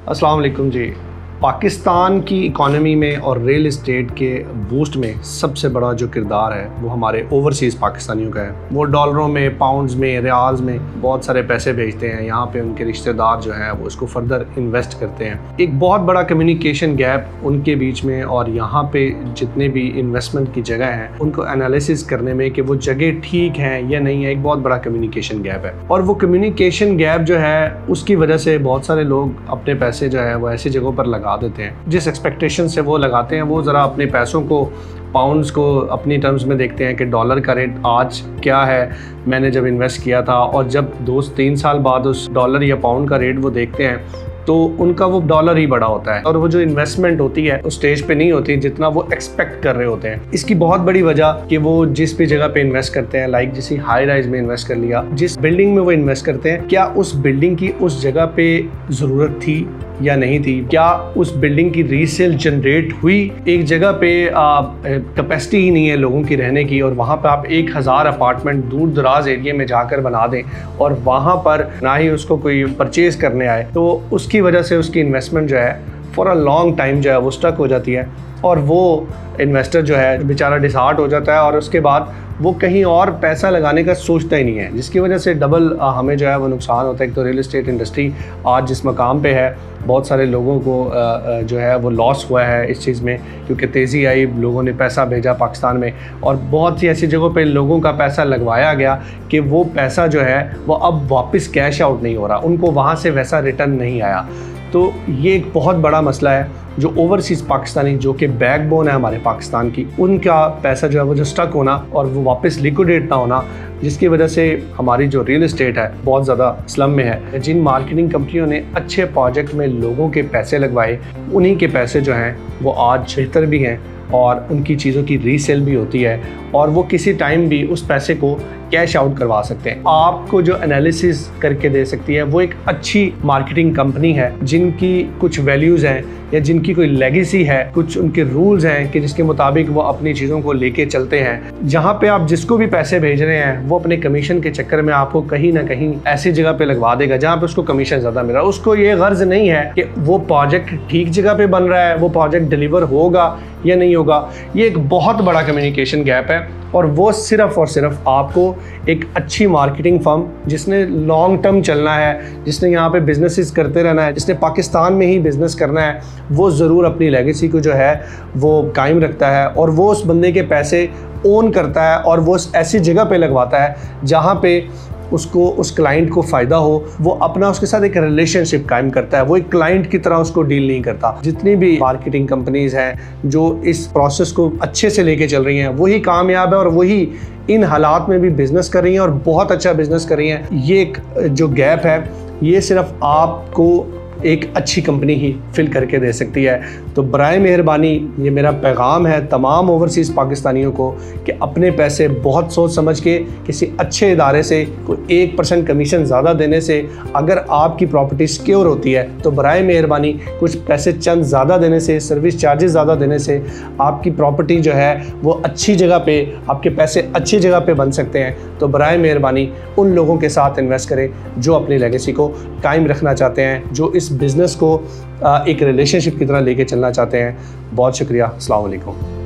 अस्सलाम वालेकुम जी। पाकिस्तान की इकॉनमी में और रियल इस्टेट के बूस्ट में सबसे बड़ा जो किरदार है वो हमारे ओवरसीज़ पाकिस्तानियों का है। वो डॉलरों में, पाउंड्स में, रियाल्स में बहुत सारे पैसे भेजते हैं। यहाँ पे उनके रिश्तेदार जो हैं वो इसको फर्दर इन्वेस्ट करते हैं। एक बहुत बड़ा कम्युनिकेशन गैप उनके बीच में और यहाँ पे जितने भी इन्वेस्टमेंट की जगह हैं उनको एनालिसिस करने में कि वो जगह ठीक है या नहीं है, एक बहुत बड़ा कम्युनिकेशन गैप है। और वो कम्युनिकेशन गैप जो है उसकी वजह से बहुत सारे लोग अपने पैसे जो है वो ऐसी जगहों पर लगा देते हैं जिस एक्सपेक्टेशन से वो लगाते हैं। वो ज़रा अपने पैसों को, पाउंड्स को अपनी टर्म्स में देखते हैं कि डॉलर का रेट आज क्या है, मैंने जब इन्वेस्ट किया था, और जब 2-3 साल बाद उस डॉलर या पाउंड का रेट वो देखते हैं तो उनका वो डॉलर ही बड़ा होता है और वो जो इन्वेस्टमेंट होती है उस स्टेज पे नहीं होती जितना वो एक्सपेक्ट कर रहे होते हैं। इसकी बहुत बड़ी वजह कि वो जिस भी जगह पे इन्वेस्ट करते हैं, लाइक जिस हाई राइज में इन्वेस्ट कर लिया, जिस बिल्डिंग में वो इन्वेस्ट करते हैं, क्या उस बिल्डिंग की उस जगह पे ज़रूरत थी या नहीं थी, क्या उस बिल्डिंग की रीसेल जनरेट हुई। एक जगह पे कैपेसिटी ही नहीं है लोगों की रहने की और वहाँ पे आप 1000 अपार्टमेंट दूर दराज एरिया में जाकर बना दें और वहाँ पर ना ही उसको कोई परचेज़ करने आए, तो उसकी वजह से उसकी इन्वेस्टमेंट जो है फॉर अ लॉन्ग टाइम जो है वो स्टक हो जाती है और वो इन्वेस्टर जो है बेचारा डिसहार्ट हो जाता है और उसके बाद वो कहीं और पैसा लगाने का सोचता ही नहीं है, जिसकी वजह से डबल हमें जो है वो नुकसान होता है। एक तो रियल इस्टेट इंडस्ट्री आज जिस मकाम पे है, बहुत सारे लोगों को जो है वो लॉस हुआ है इस चीज़ में, क्योंकि तेज़ी आई, लोगों ने पैसा भेजा पाकिस्तान में और बहुत सी ऐसी जगहों पे लोगों का पैसा लगवाया गया कि वो पैसा जो है वो अब वापस कैश आउट नहीं हो रहा, उनको वहाँ से वैसा रिटर्न नहीं आया। तो ये एक बहुत बड़ा मसला है जो ओवरसीज़ पाकिस्तानी, जो कि बैकबोन है हमारे पाकिस्तान की, उनका पैसा जो है वो जो स्टक होना और वो वापस लिक्विडेट ना होना, जिसकी वजह से हमारी जो रियल इस्टेट है बहुत ज़्यादा स्लम में है। जिन मार्केटिंग कंपनियों ने अच्छे प्रोजेक्ट में लोगों के पैसे लगवाए, उन्हीं के पैसे जो हैं वो आज बेहतर भी हैं और उनकी चीज़ों की रीसेल भी होती है और वो किसी टाइम भी उस पैसे को कैश आउट करवा सकते हैं। आपको जो एनालिसिस करके दे सकती है वो एक अच्छी मार्केटिंग कंपनी है जिनकी कुछ वैल्यूज़ हैं या जिनकी कोई लेगेसी है, कुछ उनके रूल्स हैं कि जिसके मुताबिक वो अपनी चीज़ों को लेके चलते हैं। जहाँ पे आप जिसको भी पैसे भेज रहे हैं वो अपने कमीशन के चक्कर में आपको कहीं ना कहीं ऐसी जगह पे लगवा देगा जहाँ पे उसको कमीशन ज़्यादा मिल रहा है। उसको ये गर्ज नहीं है कि वो प्रोजेक्ट ठीक जगह पे बन रहा है, वो प्रोजेक्ट डिलीवर होगा या नहीं होगा। ये एक बहुत बड़ा कम्युनिकेशन गैप है और वो सिर्फ और सिर्फ आपको एक अच्छी मार्केटिंग फर्म जिसने लॉन्ग टर्म चलना है, जिसने यहाँ पे बिजनेसेस करते रहना है, जिसने पाकिस्तान में ही बिज़नेस करना है, वो ज़रूर अपनी लेगेसी को जो है वो कायम रखता है और वो उस बंदे के पैसे ओन करता है और वो ऐसी जगह पे लगवाता है जहाँ पे उसको, उस क्लाइंट को फ़ायदा हो। वो अपना उसके साथ एक रिलेशनशिप कायम करता है, वो एक क्लाइंट की तरह उसको डील नहीं करता। जितनी भी मार्केटिंग कंपनीज़ हैं जो इस प्रोसेस को अच्छे से लेके चल रही हैं वही कामयाब है और वही इन हालात में भी बिज़नेस कर रही हैं और बहुत अच्छा बिज़नेस कर रही हैं। ये एक जो गैप है ये सिर्फ आपको एक अच्छी कंपनी ही फिल करके दे सकती है। तो बराए मेहरबानी ये मेरा पैगाम है तमाम ओवरसीज़ पाकिस्तानियों को कि अपने पैसे बहुत सोच समझ के किसी अच्छे इदारे से कोई 1% कमीशन ज़्यादा देने से अगर आपकी प्रॉपर्टी सिक्योर होती है तो बराए मेहरबानी कुछ पैसे चंद ज़्यादा देने से, सर्विस चार्जेस ज़्यादा देने से आपकी प्रॉपर्टी जो है वो अच्छी जगह पे, आपके पैसे अच्छी जगह पे बन सकते हैं। तो बराए मेहरबानी उन लोगों के साथ इन्वेस्ट करें जो अपनी लेगेसी को कायम रखना चाहते हैं, जो इस बिज़नेस को एक रिलेशनशिप की तरह लेके चलना चाहते हैं। बहुत शुक्रिया। अस्सलाम वालेकुम।